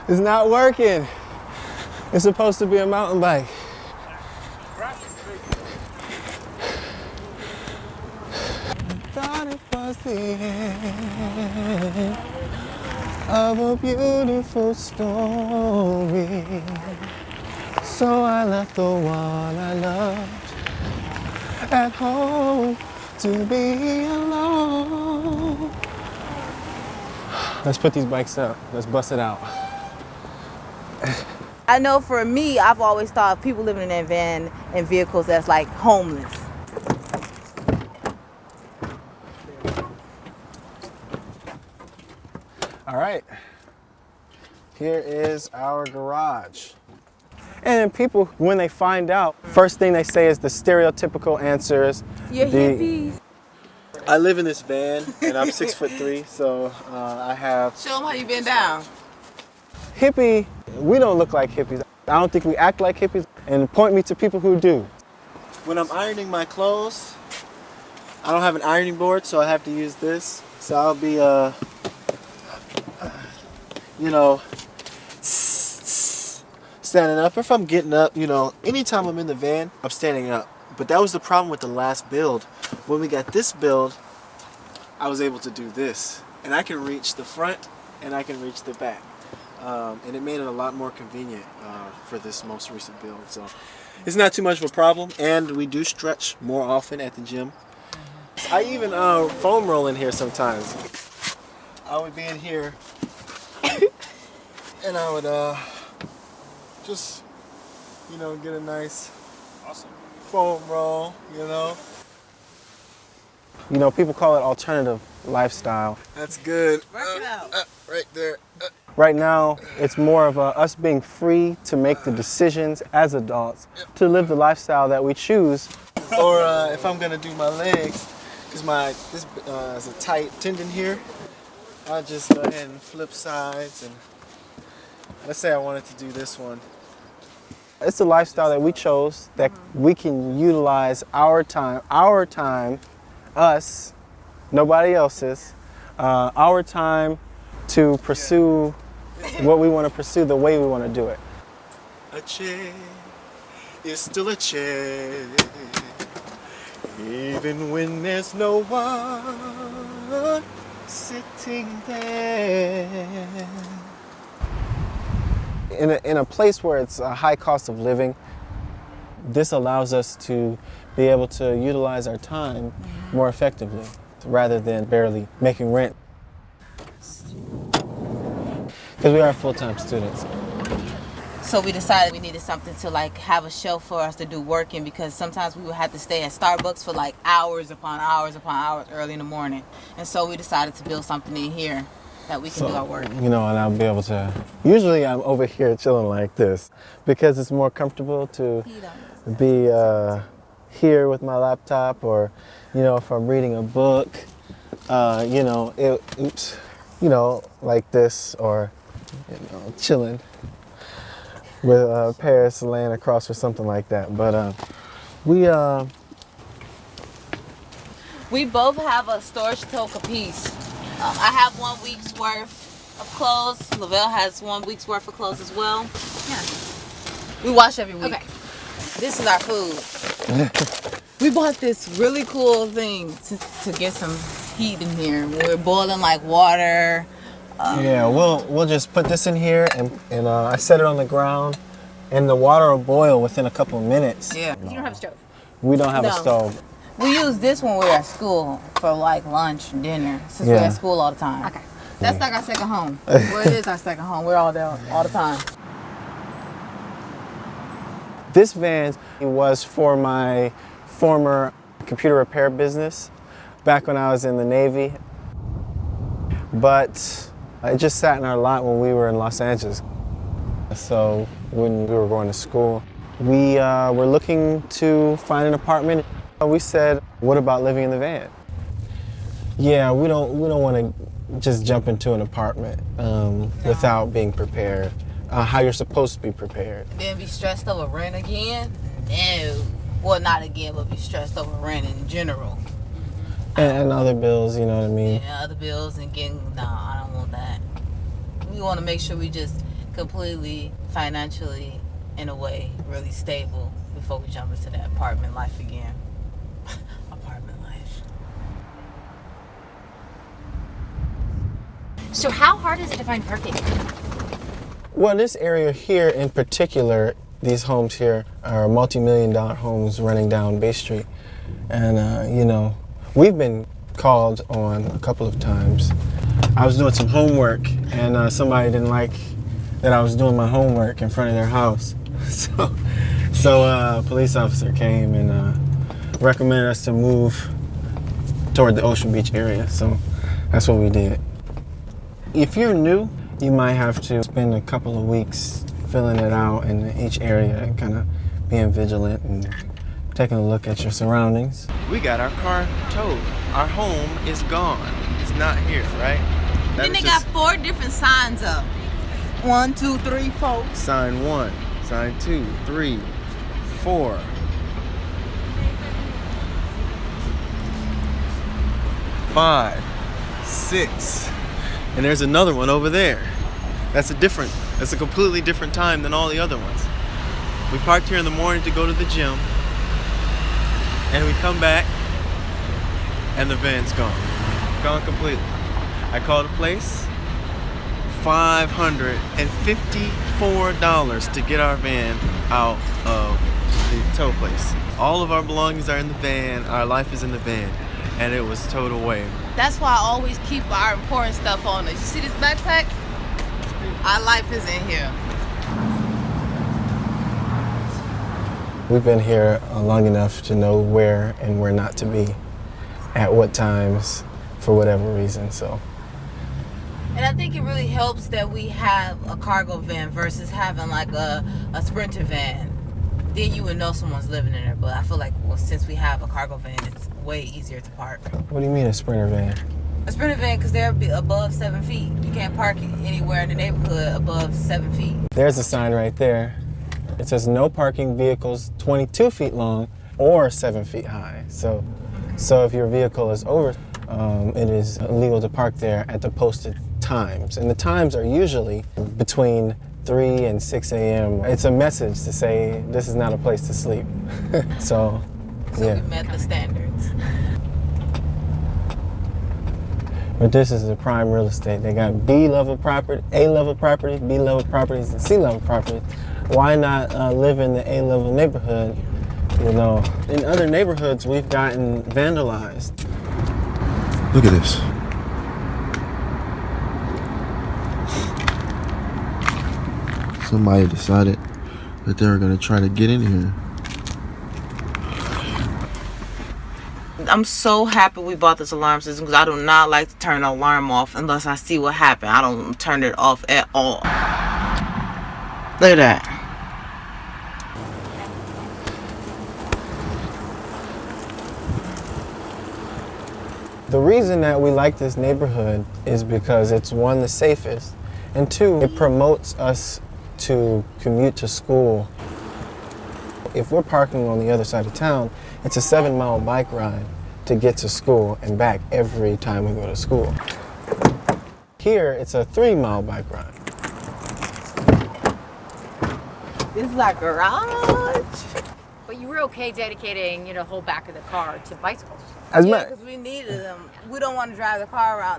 It's not working. It's supposed to be a mountain bike. Thought it was the end of a beautiful story. So I left the one I loved at home to be alone. Let's put these bikes up. Let's bust it out. I know for me, I've always thought of people living in a van and vehicles as like homeless. All right, here is our garage. And then people, when they find out, first thing they say is the stereotypical answers. You're hippies. I live in this van and I'm 6'3", so I have... Show them how you been down. Hippie, we don't look like hippies. I don't think we act like hippies, and point me to people who do. When I'm ironing my clothes, I don't have an ironing board, so I have to use this. So I'll be, you know, standing up. If I'm getting up, you know, anytime I'm in the van, I'm standing up. But that was the problem with the last build. When we got this build, I was able to do this. And I can reach the front and I can reach the back. And it made it a lot more convenient for this most recent build. So it's not too much of a problem. And we do stretch more often at the gym. I even foam roll in here sometimes. I would be in here and I would just, you know, get a nice foam roll, you know. You know, people call it alternative lifestyle. That's good. Work it out. Right there. Right now, it's more of us being free to make the decisions as adults to live the lifestyle that we choose. Or if I'm gonna do my legs, because this is a tight tendon here, I'll just go ahead and flip sides. And let's say I wanted to do this one. It's a lifestyle that we chose that we can utilize our time, us, nobody else's, our time to pursue what we want to pursue the way we want to do it. A chair is still a chair, even when there's no one sitting there. In a place where it's a high cost of living, this allows us to be able to utilize our time more effectively rather than barely making rent. Because we are full-time students. So we decided we needed something to like have a shelf for us to do work in, because sometimes we would have to stay at Starbucks for like hours upon hours upon hours early in the morning. And so we decided to build something in here that we can do our work. You know, and I'll be able to, usually I'm over here chilling like this because it's more comfortable to be here with my laptop, or, you know, if I'm reading a book, you know, you know, like this, or, you know, chilling with Paris laying across or something like that. But we both have a storage tote apiece. I have 1 week's worth of clothes. Lovell has 1 week's worth of clothes as well. Yeah. We wash every week. Okay. This is our food. We bought this really cool thing to get some heat in here. We're boiling like water. Yeah, we'll just put this in here, and I set it on the ground, and the water will boil within a couple of minutes. Yeah. You don't have a stove? We don't have a stove. We use this when we're at school for like lunch and dinner, since we're at school all the time. Okay. That's like our second home. Well, it is our second home. We're all there all the time. This van was for my former computer repair business back when I was in the Navy, but it just sat in our lot when we were in Los Angeles. So when we were going to school, we were looking to find an apartment. We said, what about living in the van? Yeah, we don't want to just jump into an apartment without being prepared, how you're supposed to be prepared. Then be stressed over rent again. No. Well, not again, but be stressed over rent in general. And other bills, you know what I mean? Yeah, other bills and getting, I don't want that. We want to make sure we just completely, financially, in a way, really stable before we jump into that apartment life again. Apartment life. So how hard is it to find parking? Well, this area here in particular, these homes here are multi-million-dollar homes running down Bay Street. And, you know, we've been called on a couple of times. I was doing some homework, and somebody didn't like that I was doing my homework in front of their house. So a police officer came and recommended us to move toward the Ocean Beach area. So that's what we did. If you're new, you might have to spend a couple of weeks filling it out in each area and kind of being vigilant and taking a look at your surroundings. We got our car towed. Our home is gone. It's not here, right? Then they got 4 different signs up. 1, 2, 3, 4. Sign 1, sign 2, 3, 4. 5, 6. And there's another one over there. That's a completely different time than all the other ones. We parked here in the morning to go to the gym, and we come back, and the van's gone. Gone completely. I called a place, $554 to get our van out of the tow place. All of our belongings are in the van, our life is in the van, and it was towed away. That's why I always keep our important stuff on it. You see this backpack? Our life is in here. We've been here long enough to know where and where not to be at what times for whatever reason, so. And I think it really helps that we have a cargo van versus having like a Sprinter van. Then you would know someone's living in there. But I feel like, well, since we have a cargo van, it's way easier to park. What do you mean a Sprinter van? A Sprinter van, because they're above 7 feet. You can't park anywhere in the neighborhood above 7 feet. There's a sign right there. It says no parking vehicles 22 feet long or 7 feet high. So if your vehicle is over, it is illegal to park there at the posted times. And the times are usually between 3 and 6 a.m. It's a message to say this is not a place to sleep. So yeah. We met the standards. But this is the prime real estate. They got B-level property, A-level property, B-level properties, and C-level properties. Why not live in the A-level neighborhood? You know, in other neighborhoods, we've gotten vandalized. Look at this. Somebody decided that they were going to try to get in here. I'm so happy we bought this alarm system because I do not like to turn the alarm off unless I see what happened. I don't turn it off at all. Look at that. The reason that we like this neighborhood is because it's, one, the safest, and two, it promotes us to commute to school. If we're parking on the other side of town, it's a 7-mile bike ride to get to school and back every time we go to school. Here, it's a 3-mile bike ride. This is our garage. But you were okay dedicating, the whole back of the car to bicycles. Yeah, because we needed them. We don't want to drive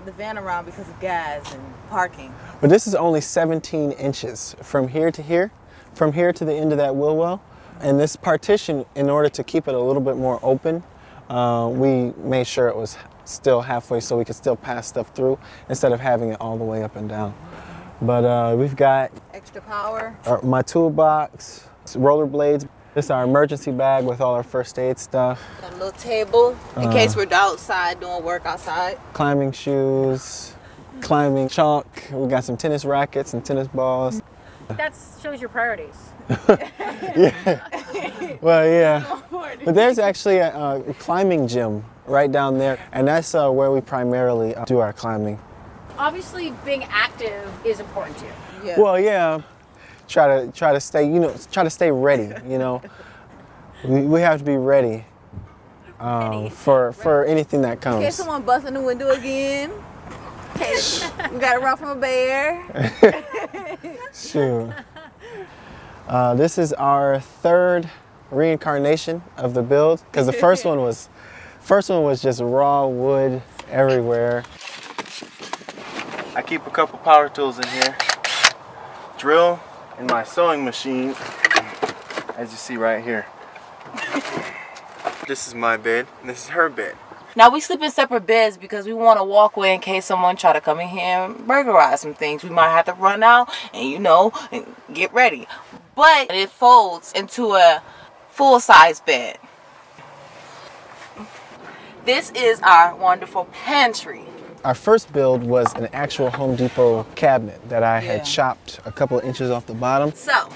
the van around because of gas and parking. But this is only 17 inches from here to here, from here to the end of that wheel well. And this partition, in order to keep it a little bit more open, we made sure it was still halfway so we could still pass stuff through instead of having it all the way up and down. But we've got extra power, my toolbox, rollerblades. This is our emergency bag with all our first aid stuff. Got a little table in case we're outside doing work outside. Climbing shoes, climbing chalk. We got some tennis rackets and tennis balls. That shows your priorities. Yeah. Well, yeah. But there's actually a climbing gym right down there, and that's where we primarily do our climbing. Obviously, being active is important to you. Yeah. Well, yeah. Try to stay, try to stay ready, We have to be ready for anything that comes. In case someone busts in the window again. We gotta run from a bear. Shoot. This is our third reincarnation of the build, because the first one was just raw wood everywhere. I keep a couple power tools in here, drill, and my sewing machine, as you see right here. This is my bed, and this is her bed. Now we sleep in separate beds because we want a walkway in case someone try to come in here and burglarize some things. We might have to run out and and get ready. But it folds into a full-size bed. This is our wonderful pantry. Our first build was an actual Home Depot cabinet that I had chopped a couple of inches off the bottom. So,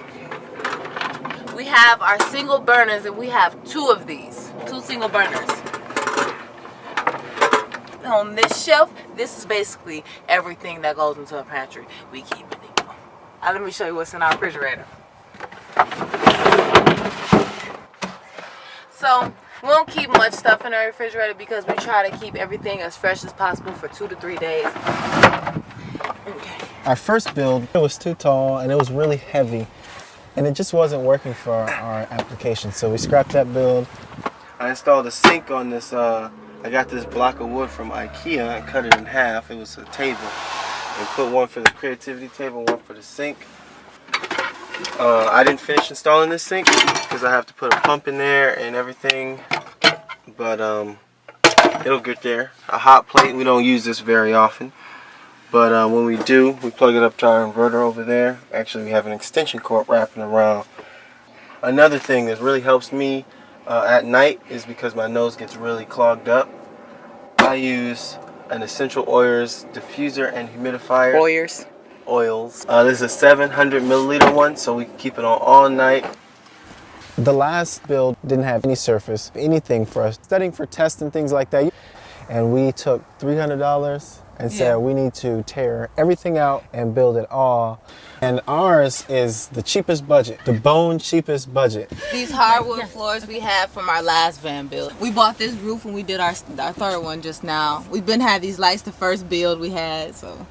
we have our single burners, and we have 2 of these. 2 single burners. On this shelf, this is basically everything that goes into a pantry. We keep it. Let me show you what's in our refrigerator. So, we don't keep much stuff in our refrigerator because we try to keep everything as fresh as possible for 2 to 3 days. Okay. Our first build, it was too tall and it was really heavy, and it just wasn't working for our application, so we scrapped that build. I installed a sink on this, I got this block of wood from IKEA and cut it in half. It was a table. And put one for the creativity table, one for the sink. I didn't finish installing this sink because I have to put a pump in there and everything, but it'll get there. A hot plate, we don't use this very often, but when we do, we plug it up to our inverter over there. Actually, we have an extension cord wrapping around. Another thing that really helps me at night is because my nose gets really clogged up. I use an essential oils diffuser and humidifier. Oils. This is a 700 milliliter one, so we can keep it on all night. The last build didn't have any surface, anything for us, studying for tests and things like that. And we took $300 and said we need to tear everything out and build it all. And ours is the cheapest budget, the bone cheapest budget. These hardwood floors we had from our last van build. We bought this roof when we did our third one just now. We've been had these lights the first build we had, so.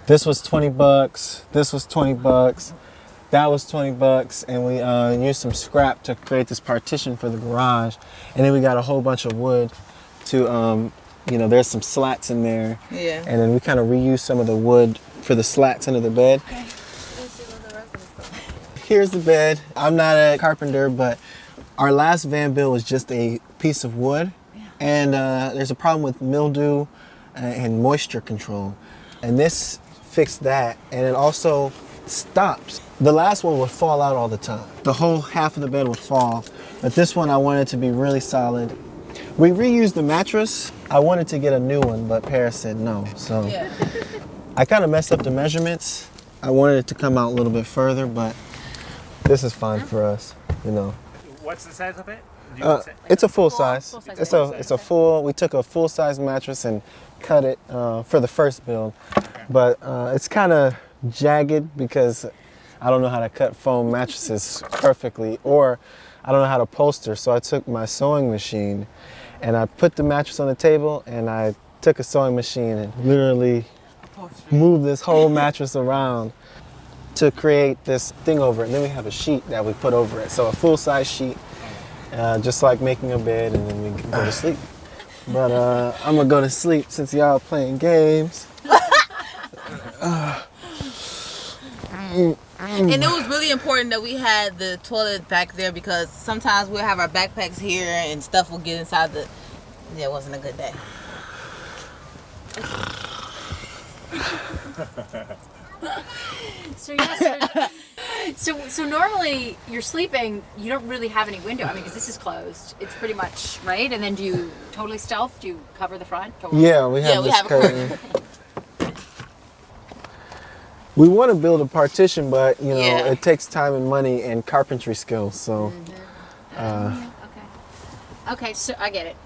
This was 20 bucks, this was 20 bucks, that was 20 bucks, and we used some scrap to create this partition for the garage. And then we got a whole bunch of wood to, there's some slats in there. Yeah. And then we kind of reused some of the wood for the slats under the bed. Okay. Let's see what the rest of it. Here's the bed. I'm not a carpenter, but our last van build was just a piece of wood. Yeah. And there's a problem with mildew and moisture control. And this fixed that, and it also stops. The last one would fall out all the time. The whole half of the bed would fall, but this one I wanted to be really solid. We reused the mattress. I wanted to get a new one, but Paris said no, so I kind of messed up the measurements. I wanted it to come out a little bit further, but this is fine for us, What's the size of it? It's a full size. It's a full. We took a full size mattress and cut it for the first build, but it's kind of jagged because I don't know how to cut foam mattresses perfectly, or I don't know how to upholster. So I took my sewing machine and I put the mattress on the table, and I took a sewing machine and literally moved this whole mattress around to create this thing over it. And then we have a sheet that we put over it, so a full size sheet. Just like making a bed, and then we can go to sleep. But I'm gonna go to sleep since y'all playing games. And it was really important that we had the toilet back there because sometimes we'll have our backpacks here and stuff will get inside the. Yeah, it wasn't a good day. So normally you're sleeping, you don't really have any window. I mean, because this is closed. It's pretty much, right? And then do you totally stealth? Do you cover the front? Totally? Yeah, we have this curtain. We want to build a partition, but it takes time and money and carpentry skills. So, okay, so I get it.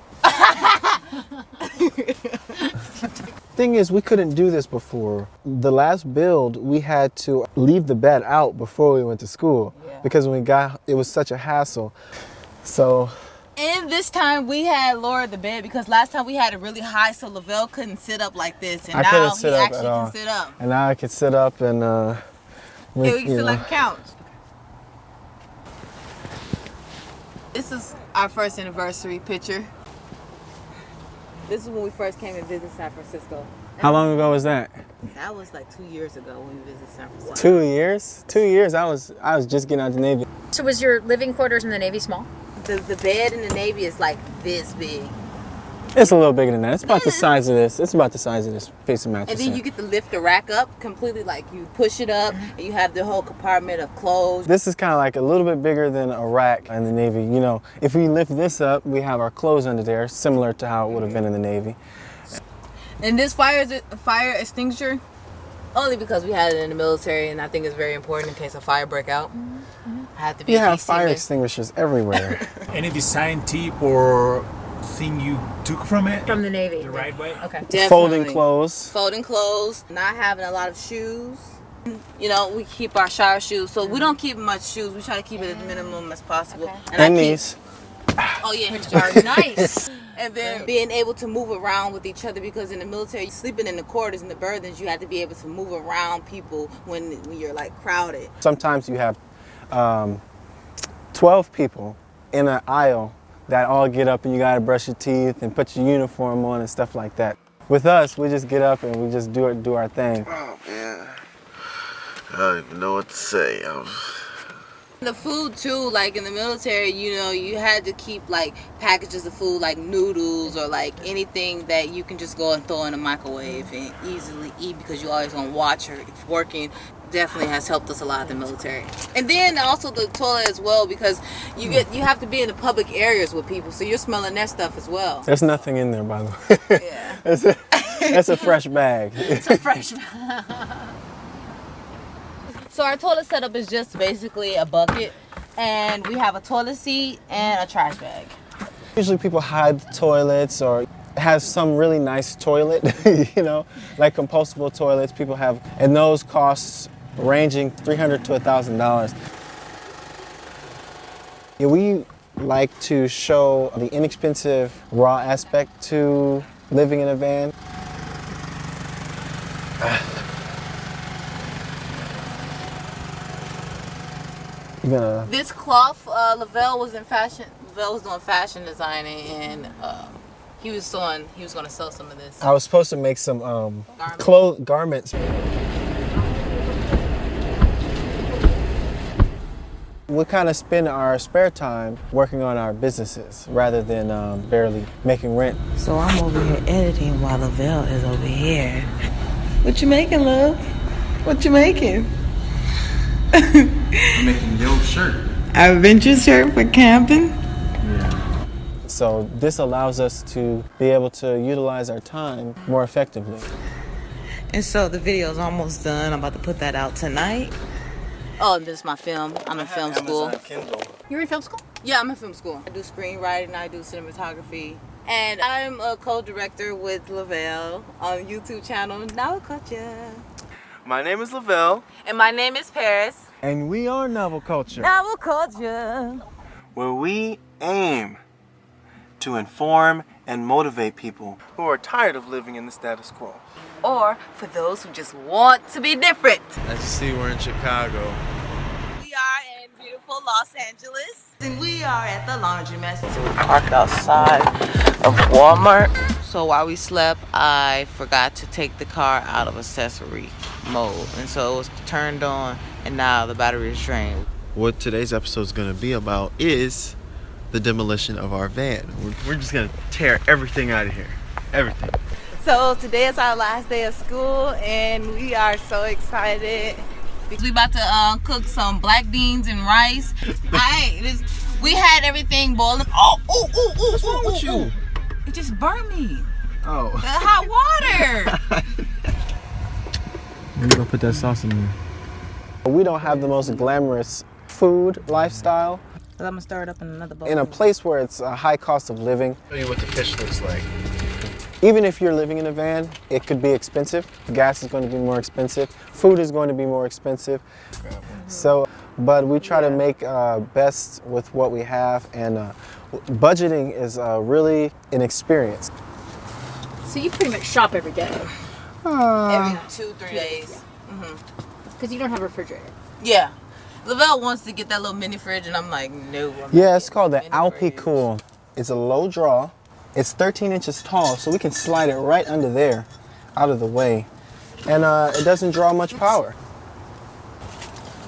Thing is, we couldn't do this before. The last build, we had to leave the bed out before we went to school because when we got, it was such a hassle. So And this time we had lowered the bed because last time we had it really high, so Lovell couldn't sit up like this, and I now couldn't he sit up actually at all. can sit up. And now I can sit up and Yeah, we can sit like a couch. This is our first anniversary picture. This is when we first came to visit San Francisco. How long ago was that? That was like 2 years ago when we visited San Francisco. 2 years? 2 years. I was just getting out of the Navy. So was your living quarters in the Navy small? The bed in the Navy is like this big. It's a little bigger than that. It's about the size of this. It's about the size of this piece of mattress. And then you get to lift the rack up completely, like you push it up and you have the whole compartment of clothes. This is kind of like a little bit bigger than a rack in the Navy. You know, if we lift this up, we have our clothes under there, similar to how it would have been in the Navy. And this fire extinguisher, only because we had it in the military, and I think it's very important in case a fire break out. I have to be. You have fire extinguishers everywhere. Any design tip or thing you took from it? From the Navy. The right way? Okay. Definitely. Folding clothes. Folding clothes. Not having a lot of shoes. You know, we keep our shower shoes, so we don't keep much shoes. We try to keep it as minimum as possible. Okay. And these. Oh yeah, Which are nice. And then being able to move around with each other, because in the military, sleeping in the quarters and the berths, you have to be able to move around people when you're like crowded. Sometimes you have 12 people in an aisle that all get up and you gotta brush your teeth and put your uniform on and stuff like that. With us, we just get up and we just do our thing. Oh man, I don't even know what to say. The food too, like in the military, you know, you had to keep like packages of food like noodles or like anything that you can just go and throw in a microwave and easily eat, because you always want to watch or it's working. Definitely has helped us a lot in the military. And then also the toilet as well, because you have to be in the public areas with people, so you're smelling their stuff as well. There's nothing in there, by the way. Yeah. That's a fresh bag. It's a fresh. So our toilet setup is just basically a bucket, and we have a toilet seat and a trash bag. Usually people hide the toilets or has some really nice toilet, you know, like compostable toilets people have, and those costs ranging $300 to $1,000. Yeah, we like to show the inexpensive raw aspect to living in a van. This cloth, Lovell was in fashion. Lovell was doing fashion designing, and he was going to sell some of this. I was supposed to make some garments. We kind of spend our spare time working on our businesses rather than barely making rent. So I'm over here editing while Lovell is over here. What you making, love? What you making? I'm making your shirt. Our adventure shirt for camping? Yeah. So this allows us to be able to utilize our time more effectively. And so the video's almost done. I'm about to put that out tonight. Oh, and this is my film. I'm in film school. You're in film school? Yeah, I'm in film school. I do screenwriting, I do cinematography. And I'm a co-director with Lovell on YouTube channel, Novel Culture. My name is Lovell. And my name is Paris. And we are Novel Culture, Novel Culture. where we aim to inform and motivate people who are tired of living in the status quo. Or for those who just want to be different. As you see, we're in Chicago. We are in beautiful Los Angeles. And we are at the laundromat. So we parked outside of Walmart. So while we slept, I forgot to take the car out of accessory mode. And so it was turned on, and now the battery is drained. What today's episode is going to be about is the demolition of our van. We're just going to tear everything out of here. Everything. So today is our last day of school, and we are so excited. We about to cook some black beans and rice. We had everything boiling. What's wrong with you? It just burned me. Oh. The hot water. I'm gonna put that sauce in there. We don't have the most glamorous food lifestyle. I'm gonna stir it up in another bowl. In a place where it's a high cost of living, Show you what the fish looks like. even if you're living in a van, it could be expensive. Gas is going to be more expensive. Food is going to be more expensive. So but we try to make best with what we have, and budgeting is really an experience. So you pretty much shop every day. Every 2-3 days. Because you don't have a refrigerator. Yeah. Lovell wants to get that little mini fridge, and I'm like, no. Yeah, it's called the Alpi Cool. It's a low draw. It's 13 inches tall, so we can slide it right under there, out of the way. And it doesn't draw much power.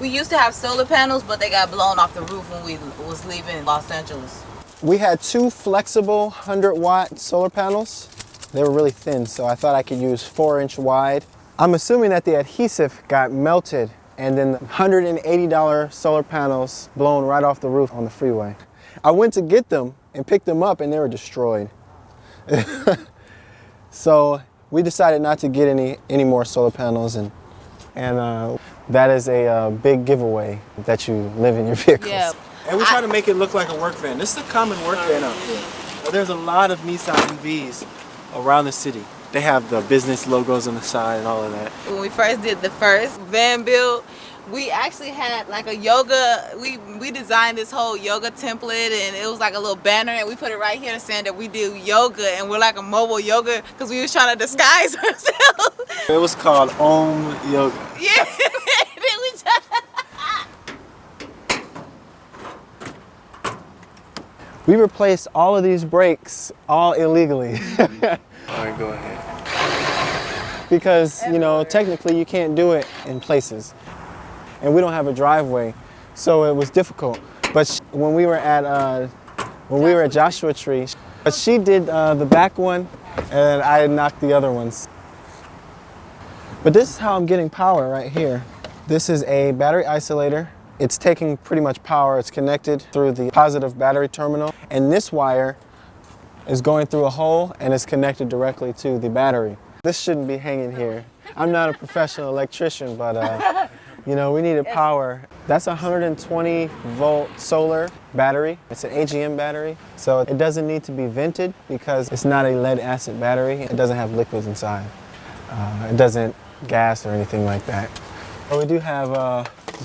We used to have solar panels, but they got blown off the roof when we was leaving Los Angeles. We had 2 flexible 100-watt solar panels. They were really thin, so I thought I could use 4-inch wide. I'm assuming that the adhesive got melted, and then the $180 solar panels blown right off the roof on the freeway. I went to get them and picked them up, and they were destroyed. So we decided not to get any more solar panels, and that is a big giveaway that you live in your vehicles. Yeah. And we try to make it look like a work van. This is a common work van out there. There's a lot of Nissan NVs around the city. They have the business logos on the side and all of that. When we first did the first van build, we actually had like a yoga, we designed this whole yoga template, and it was like a little banner, and we put it right here saying that we do yoga, and we're like a mobile yoga because we was trying to disguise ourselves. It was called Om Yoga. Yeah. Then we We replaced all of these brakes, all illegally. All right, go ahead. Because, you know, technically you can't do it in places. And we don't have a driveway, so it was difficult. But when we were at Joshua Tree, but she did the back one, and I knocked the other ones. But this is how I'm getting power right here. This is a battery isolator. It's taking pretty much power. It's connected through the positive battery terminal, and this wire is going through a hole and is connected directly to the battery. This shouldn't be hanging here. I'm not a professional electrician, but you know, we needed power. That's a 120 volt solar battery. It's an AGM battery, so it doesn't need to be vented because it's not a lead acid battery. It doesn't have liquids inside. It doesn't gas or anything like that. But we do have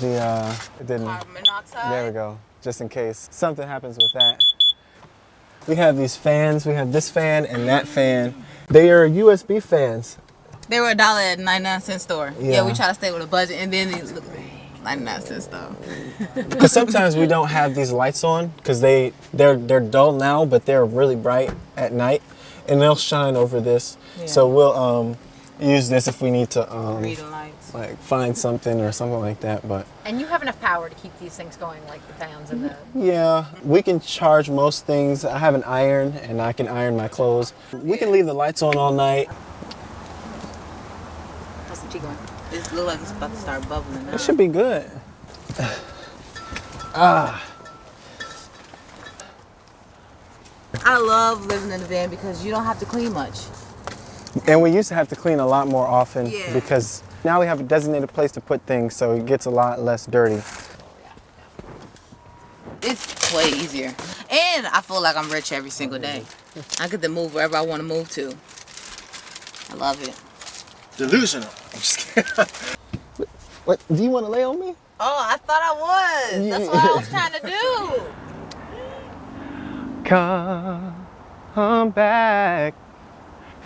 it didn't. Carbon monoxide. There we go, just in case something happens with that. We have these fans. We have this fan and that fan. They are USB fans. They were $1 at 99-cent store. Yeah. We try to stay with a budget, and then these 99-cent store. Because sometimes we don't have these lights on because they're dull now, but they're really bright at night, and they'll shine over this. Yeah. So we'll use this if we need to Read the lights. like find something or something like that. But And you have enough power to keep these things going, like the fans and the... yeah, we can charge most things. I have an iron, and I can iron my clothes. We can leave the lights on all night. How's the tea going? It looks like it's about to start bubbling now. It should be good. I love living in the van because you don't have to clean much. And we used to have to clean a lot more often Yeah. because now we have a designated place to put things, so it gets a lot less dirty. It's way easier. And I feel like I'm rich every single day. I get to move wherever I want to move to. I love it. Delusional. I'm just kidding. What? Do you want to lay on me? Oh, I thought I was. That's what I was trying to do. Come back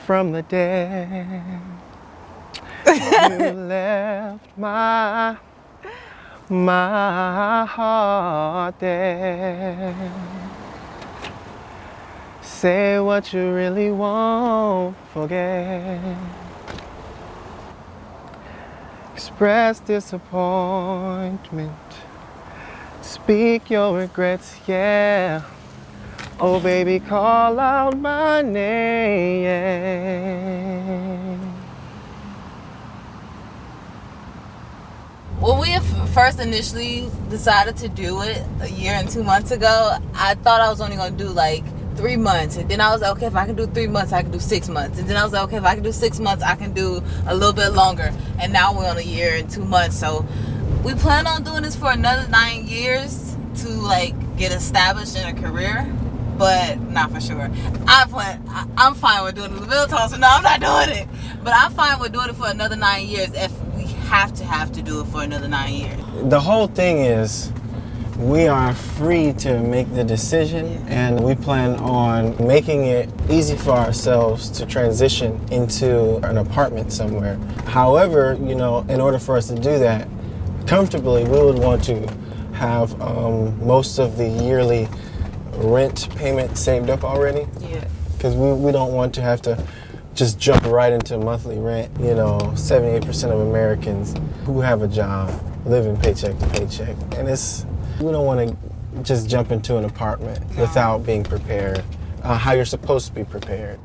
from the dead. You left my heart there. Say what you really won't forget. Express disappointment. Speak your regrets, yeah. Oh baby, call out my name. When we first initially decided to do it a year and 2 months ago, I thought I was only going to do like 3 months. And then I was like, okay, if I can do 3 months, I can do 6 months. And then I was like, okay, if I can do 6 months, I can do a little bit longer. And now we're on a year and 2 months. So we plan on doing this for another 9 years to like get established in a career. But not for sure. I'm fine with doing it. Lovell told us, no, I'm not doing it. But I'm fine with doing it for another 9 years if we have to do it for another 9 years. The whole thing is we are free to make the decision, and we plan on making it easy for ourselves to transition into an apartment somewhere. However, you know, in order for us to do that comfortably, we would want to have most of the yearly rent payment saved up already. Yeah. Because we don't want to have to just jump right into monthly rent. You know, 78% of Americans who have a job living paycheck to paycheck. And we don't want to just jump into an apartment without being prepared, how you're supposed to be prepared.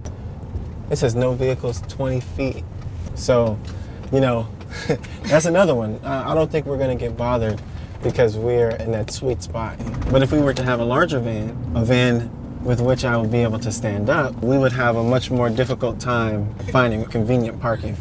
It says no vehicles 20 feet. So, you know, that's another one. I don't think we're going to get bothered because we're in that sweet spot. But if we were to have a larger van, a van with which I would be able to stand up, we would have a much more difficult time finding convenient parking.